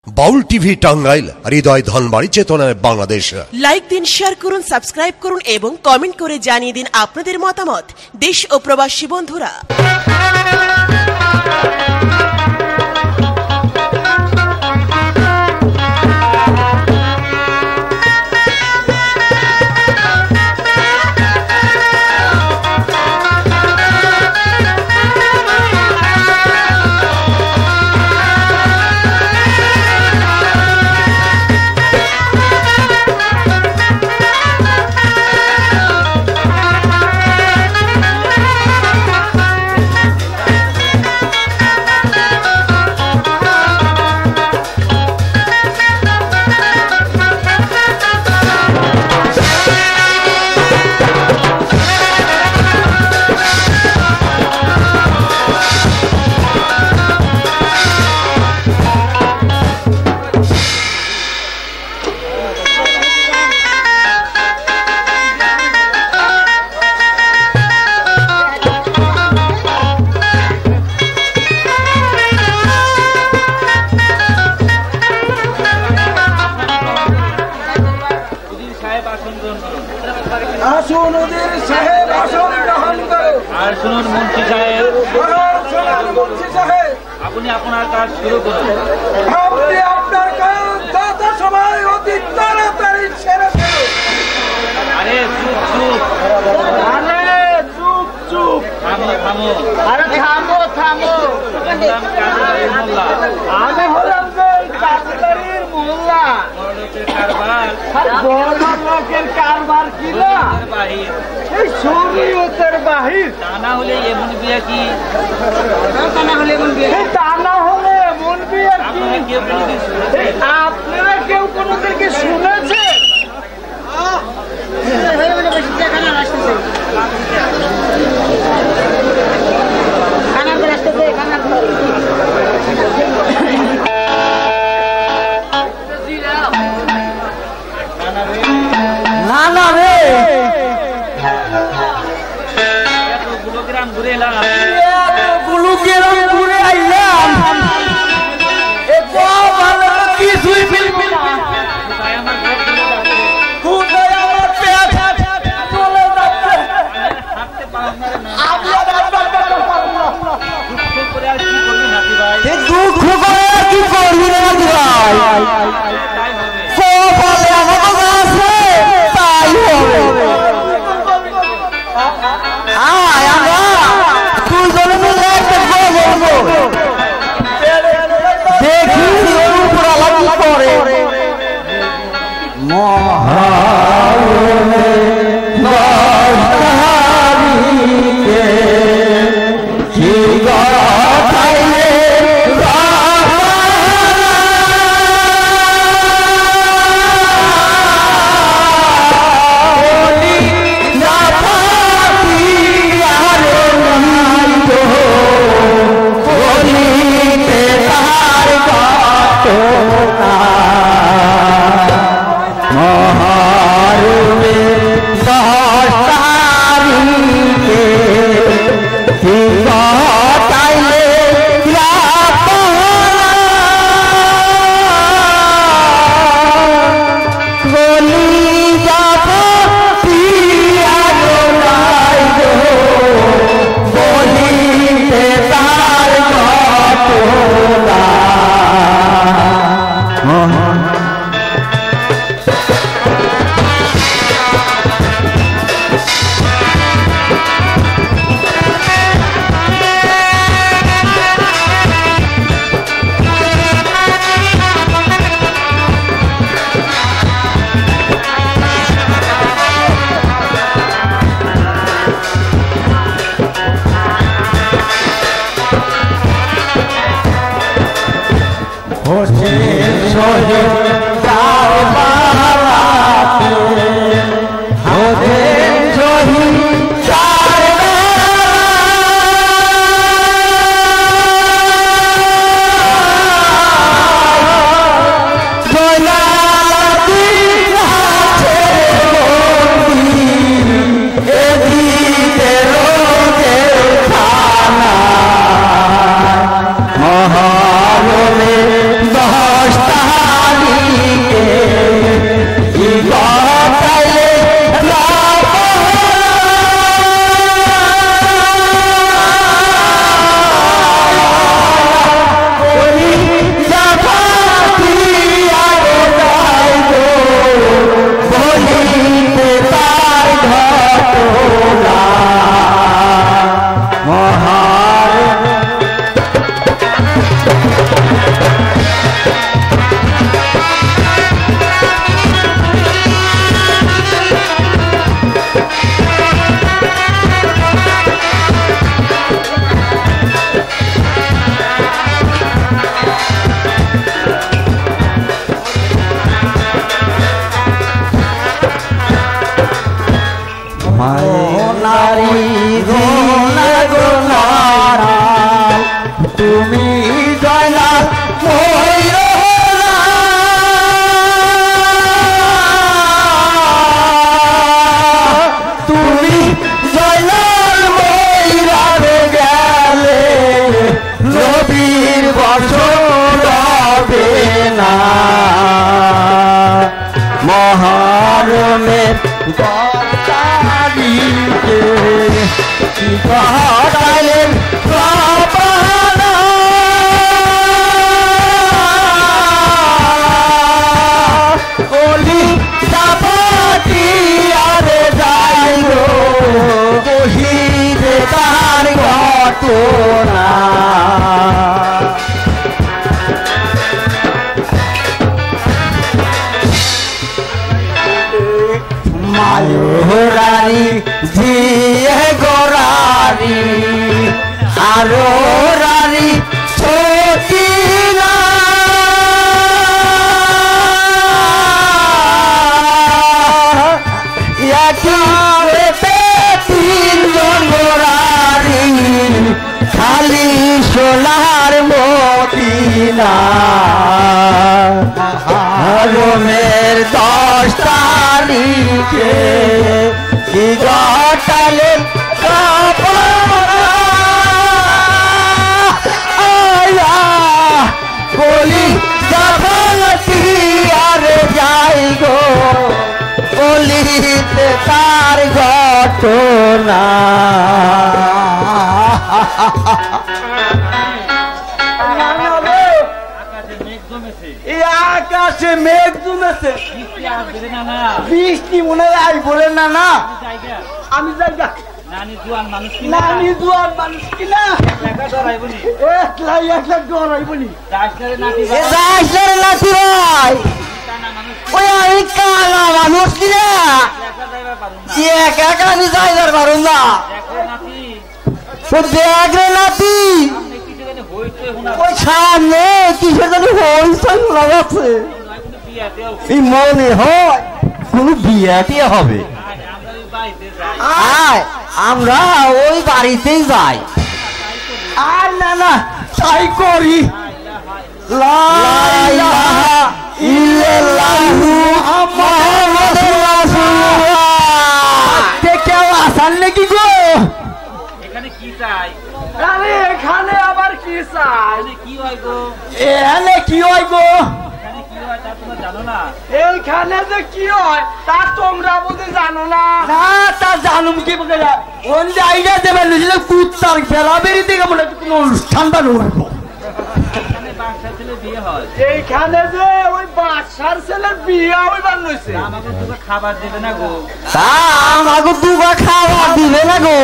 বাউল TV Tangail, হৃদয় ধনবাড়ি, চেতনায় Bangladesh. Like দিন, share করুন, সাবস্ক্রাইব করুন এবং কমেন্ট করে জানিয়ে দিন আপনাদের মতামত দেশ ও প্রবাসী বন্ধুরা। আপনি আপনার কাজ শুরু করুন। আপনি আপনার কাজ যত সময় অতি তাড়াতাড়ি সেরে ফেলুন। আরে চুপ চুপ, আরে চুপ চুপ, থামো থামো, আরে থামো থামো। আমি হলাম কাজদারির মোল্লা। বড় লোকের কারবার কি না, এই শরীয়তের বাহির। তা না হলে এমন বিয়ে কি, তা না হলে এমন বিয়ে কি, আপনারা কেউ কোনোদিনকে শুনেছে? না না রে, এতগুলো গ্রাম ঘুরে এলাম, এতগুলো গ্রাম ঘুরে আইলাম, কিছুই ফেলবি না। আমার ঘর চলে যাবে, কোথায় আমার পেট চলে যাচ্ছে, হাঁটতে পারলাম না রে। না আমি আর হাঁটতে পারবো না। দুঃখ করে আর কি করবি নাতি ভাই, দুঃখ করে আর কি করবি না নাতি ভাই, তাই হবে। কপালে আমার আছে তাই হবে। আয় আমরা দুজনে মিলে একটা বলবো, দেখি উপর আলাদা করে মহারণে দশটা নারী তুমি জয়লাল তুমি জয়লাল ময়ূরে গেলে নবীর বসন হবে না মহরমের গতারিকে কি গড়ালেন বাবানা কলি চাপাতি আরে যাইল কহিরে তার ঘটনা মায়োরারি ঝিয়ে গোরারি আরো রারি ছোটি না তিনজন গোরারি খালি সোনার মদিনা রোমের 10 তারিখে কি ঘটালেন বলি যাবাতি আরে যাই গো বলিতে তার ঘটনা আকাশে মেঘ জমেছে বৃষ্টি মনে হয় বলেন না না আমি জায়গা নানি জোয়ান মানুষ কিনা 1 লাখ ডরাইবনি নাতি ভাই ওই আমি কালা মানুষ কিনা একা আমি যাইবার পারুন না দেখ রে নাতি ওই সামনে কিসের জানি হইছে লাগাচ্ছে মনে হয় কোন বিয়াটি হবে আমরা ওই বাড়িতেই যাই আর না না তাই করি লা ইলাহা ইল্লাল্লাহু মুহাম্মাদুর রাসূলুল্লাহ কেউ আসান নাকি গো এখানে কি চাই আরে এখানে আবার কি চাই কি হয় গো এখানে কি হয় গো এইখানে যে কি হয় তা তোমরা বুঝে জানো না না তা জানুম কি বলে ওই যে আইডিয়া দেবেন কুত্তার বেলা বেরিয়ে থেকে মনে কোনো অনুষ্ঠান বানাবো এইখানে যে ওই বাদশার ছেলের বিয়ে ওই বানাইছে আমাকে দুটো খাবার দেবে না গো তা আমাকে দুটো খাবার দিবে না গো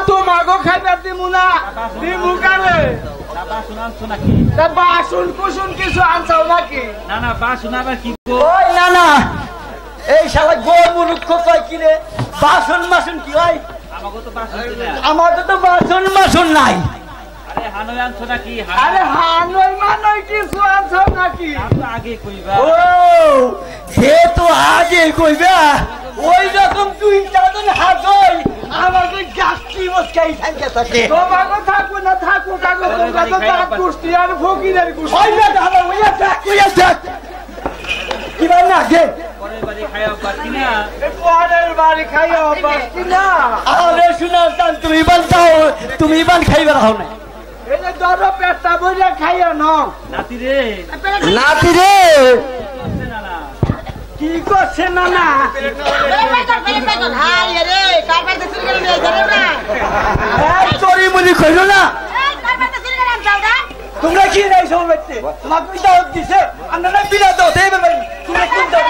তো মাগো খাইবার দিমু না দিমু কারে বাসন কুসুন কিছু আনছাও নাকি না না বাসন আবার কি ওই না না এই শালা গোল মুরুক্ষ কয় কি রে বাসন মাসন কি হয় আমাকে তো বাসন মাসন নাই আরে হানই আনছো নাকি আরে হানই মানই কিছু আনছাও নাকি আগে কইবা ও সে তো আগে কইবা ওই রকম তুই যাদন হাজই আমাকে গাছটি মস্কাই থাকে থাকে তোমাকে থাকো না থাকো কাগো তোমরা তো দাঁত কুষ্টি আর ফকিরের কুষ্টি ওই না দাদা ওই থাক কি বান না গে পরের বাড়ি খাইও বাকি না পরের বাড়ি খাইও বাকি না আরে শুনো তান তুমি বান খাইবা রাও না এই যে দর পেটটা বইরা খাইও না নাতি রে কি করছে না না চুরি মুড়ি কইল না তোমরা কি নাই সব ব্যক্তি তোমাকে পিতা দিছে আমরা বিনা দাও দেবে ভাই তোমরা কোন দাও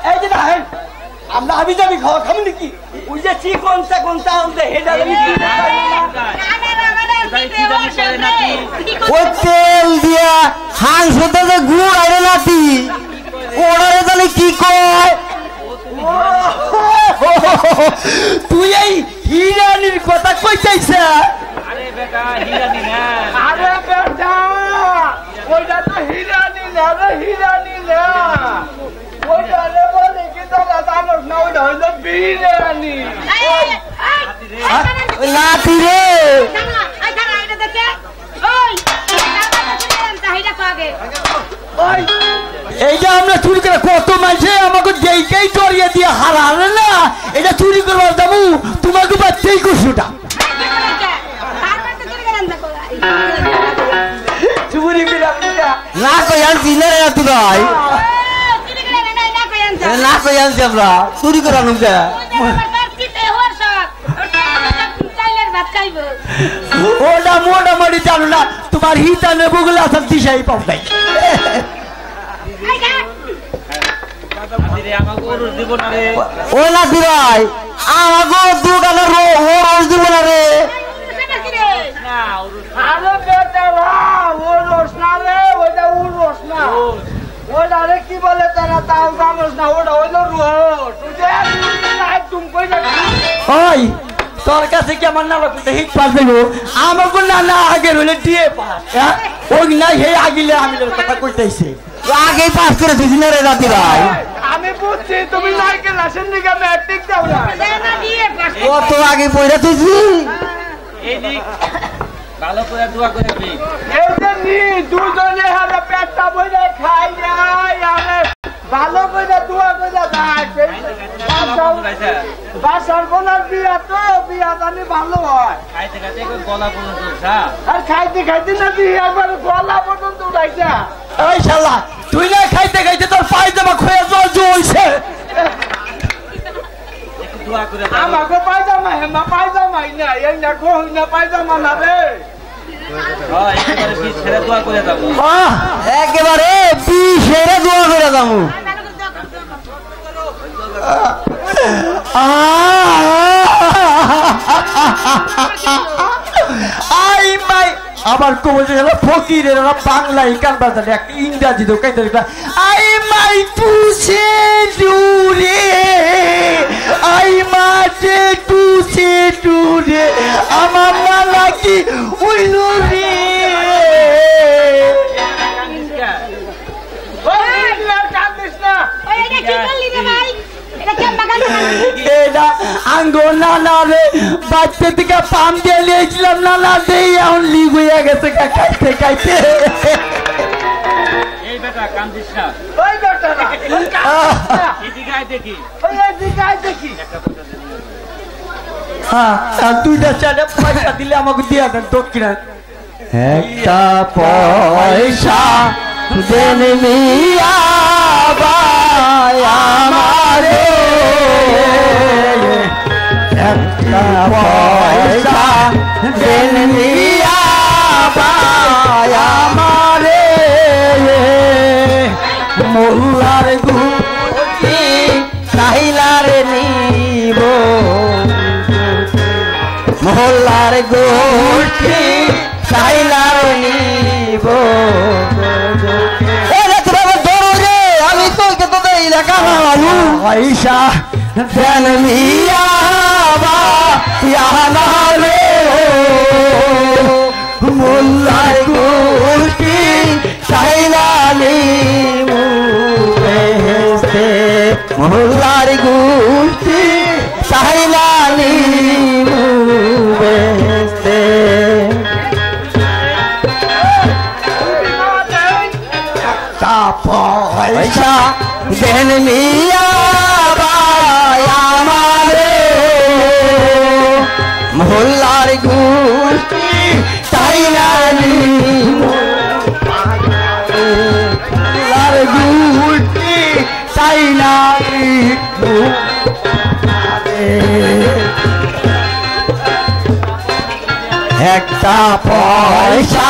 এই যে না আমরা আমি যাবি খাওয়া খাবো নাকি ওই যে কোনটা হেডা ওই তেল দিয়া হাঁসতে যে গুড় আরে নাতি ওরারে জানি কি কয় তুই এই হিরানির কথা কই চাইছে আরে বেটা হিরানি না আরে বেটা ওইটা তো হিরানি বিরিয়ানি নাতি রে এইটা আমরা চুরি করে কত মাঝে আমাকে যেইকেই চড়িয়ে দিয়ে হারালে না এটা চুরি করবার যাবো তোমাকে বাচ্চাই করছোটা চুরি না কই আনছি না রে তুই ভাই না কই আনছি আমরা চুরি করে আনুম কে ওটা মোটামুটি জানো না তোমার হিতা নেবুগুলো সব দিশাই পাও নাই ও না দিরাই আমাকে দোকানের রোজ দিব না রে আরে বেটা ও রস না রে ওটা ও রস না ওটা রে কি বলে তারা তাও জানোস না ওটা হইলো রোজ তুই তুমি কই না ওই তোর কাছে কি আমার না লাগতে হিট পাস দেবো আমাকে না না আগে হইলে দিয়ে পাস ওই না হে আগিলে আমি কথা কইতেছি আগে পাস করে দিছি না রে রাতি ভাই আমি বুঝছি তুমি নাইকেল আসেন দিকে ম্যাট্রিক দাও না কত আগে পয়রা তুইছি এই দিক ভালো করে দোয়া করে দিবি এই যে নি দুজনে হাতে পেটটা বইরে খাই যায় আরে ভালো করে দোয়া করে যায় বাসার বোনার বিয়া তো বিয়া জানি ভালো হয় খাইতে খাইতে গলা পর্যন্ত উঠা আর খাইতে খাইতে না দিয়ে একবার গলা পর্যন্ত উঠাইছা ওই শালা তুই না খাইতে খাইতে তোর পায়জামা খয়ে জলছে একটু দোয়া করে দাও আমাকে পায়জামা হেমা পায়জামাই না এই না কই না পায়জামা না রে একেবারে কি ছেড়ে দোয়া করে দাও একেবারে বিশেরে দোয়া করে দাও আই মাই আবার কবছে গেল ফকিরের বাংলায় গান বাজারে একটা ইংরাজি দোকান আই মাই টুসে টুরে আই মাঝে টুসে টুরে আমার মালা কি উইলু রে এটা আঙ্গো নানা রে বাচ্চা থেকে পাম দিয়ে নিয়েছিলাম নানা দিয়ে এখন লিগ হয়ে গেছে খাইতে খাইতে এই বেটা কান্দিস না ওই বেটা না এদিকে আয় দেখি ওই এদিকে আয় দেখি হ্যাঁ দুইটা চারটা পয়সা দিলে আমাকে দিয়ে দেন দক্ষিণা একটা পয়সা দেন মিয়া ভাই আমারে একটা পয়সা দেন মিয়া ভাই আমারে মোল্লার গুটি কাহিলার নিব মোল্লার গুটি কাহিলার নিব আমি তো দেখা পয়সা দেন মিয়া রে মোল্লার গুটি কাহিলালি মোল্লার গুটি কাহিলালি পয়সা দেন মিয়া ভাই আমারে মোল্লার গুটি তাইলানি মোল্লার গুটি তাইলানি একটা পয়সা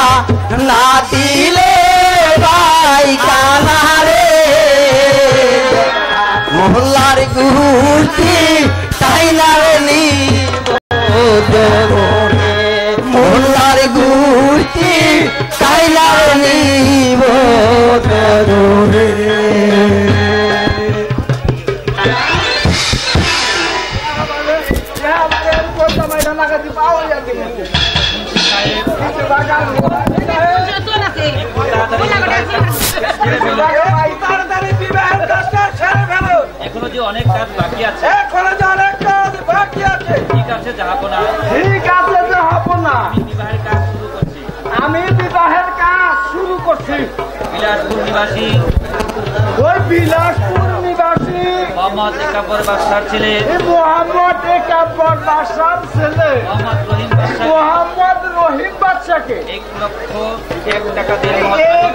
না দিলে ভাই কানারে মোল্লার গুটি তাইলানি মোল্লার গুটি তাইলানি এখনো যে অনেক কাজ বাকি আছে। এখনো যে অনেক কাজ বাকি আছে। ঠিক আছে জাহাপনা, ঠিক আছে জাহাপনা, আমি বিবাহের কাজ শুরু করছি। আমি বিবাহের কাজ শুরু করছি। বিলাসপুর নিবাসী ওই বিলাসপুর নিবাসী মোহাম্মদ একাব্বর বাদশার ছেলে, মোহাম্মদ একাব্বর বাদশার ছেলে মোহাম্মদ রহিম বাদশা, মোহাম্মদ রহিম বাদশাকে 1,01,000 টাকা দিয়ে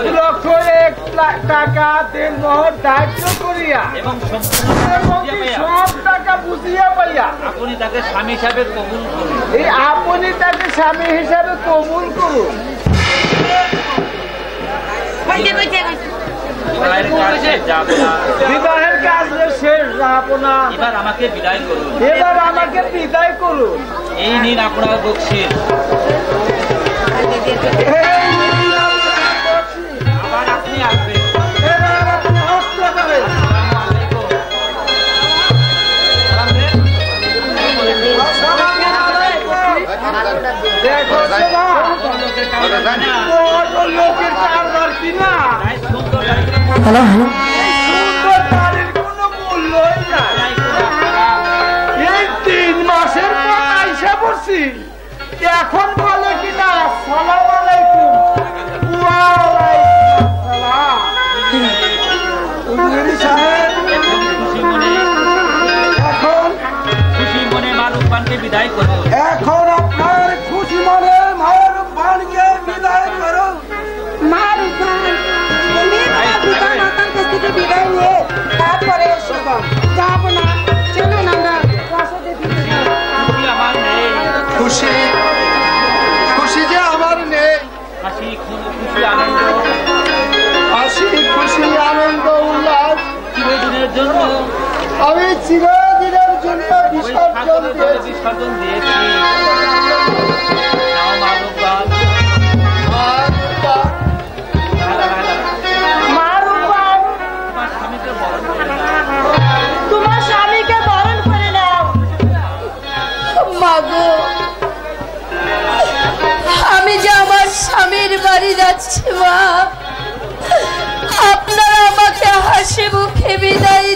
1,01,000 টাকা দেনমোহর দায়িত্ব করিয়া এবং সম্পূর্ণ সব টাকা বুঝিয়া পাইয়া আপনি তাকে স্বামী হিসাবে কবুল করুন। এই আপনি তাকে স্বামী হিসাবে কবুল করুন। বিবাহের কাজ শেষ জাহাপনা, এবার আমাকে বিদায় করুন। এবার আমাকে বিদায় করুন। এই নিন আপনার বকশিশ। আবার আপনি আসবেন। এবার আপনি আসতে পারেন। দেখো শোনা, বড় লোকের কারবার কিনা হ্যালো হ্যালো, সুন্দর নারীর কোনো মূল্যই নাই। এই 3 মাসের পর আইসা পড়ছি, এখন বলে কিনা আসসালামু আলাইকুম। ওয়ালাইকুম আসসালাম। উজির সাহেব, খুশি মনে মারুফানকে বিদায় করুন। এখন আপনার খুশি মনে মারুফানকে বিদায় করুন। মারুফান, তুমি তোমার পিতা মাতার কাছ থেকে বিদায় নিয়ে তারপরে এসো। যাবো না, চলুন আমরা প্রাসাদে ফিরে যাই। খুশি আমার নেই, খুশি খুশি যে আমার নেই। হাসি খুশি আনন্দ হাসি খুশি আনন্দ উল্লাস চিরদিনের জন্য আমি চিরদিনের জন্য বিসর্জন দিয়েছি। বিসর্জন দিয়েছি। নাও মারুফান। মারুফান, তোমার স্বামীকে বরণ করে নাও। তোমার স্বামীকে বরণ করে নাও। মাগো, আমি যে আমার স্বামীর বাড়ি যাচ্ছি মা, আপনারা আমাকে হাসি মুখে বিদায়